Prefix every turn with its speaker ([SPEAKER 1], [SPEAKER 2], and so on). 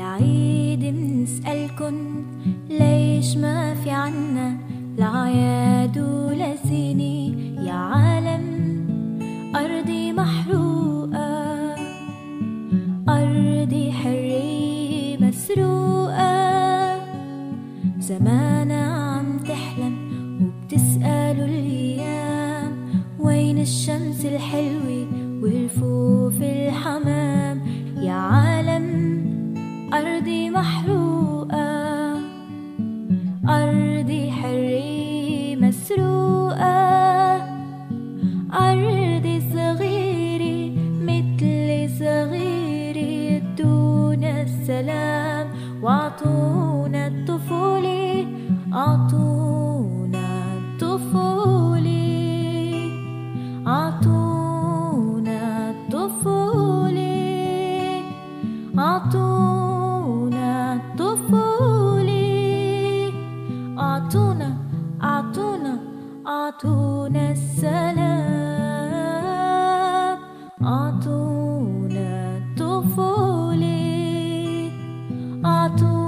[SPEAKER 1] بالعيد بنسألكن ليش ما في عنا لعياد ولا سني يا عالم. أرضي محروقة، أرضي حرية مسروقة، زمانها عم تحلم وبتسألوا الأيام وين الشمس الحلوة والفوف الحمام يا عالم. أرضي محروقة، أرضي حرية مسروقة، أرضي صغيرة مثل صغيرة ادونا السلام واعطونا الطفولة، اعطونا الطفولة، اعطونا الطفولة، اعطونا الطفولة، اعطونا اعطونا اعطونا السلام، اعطونا الطفولة، اعطونا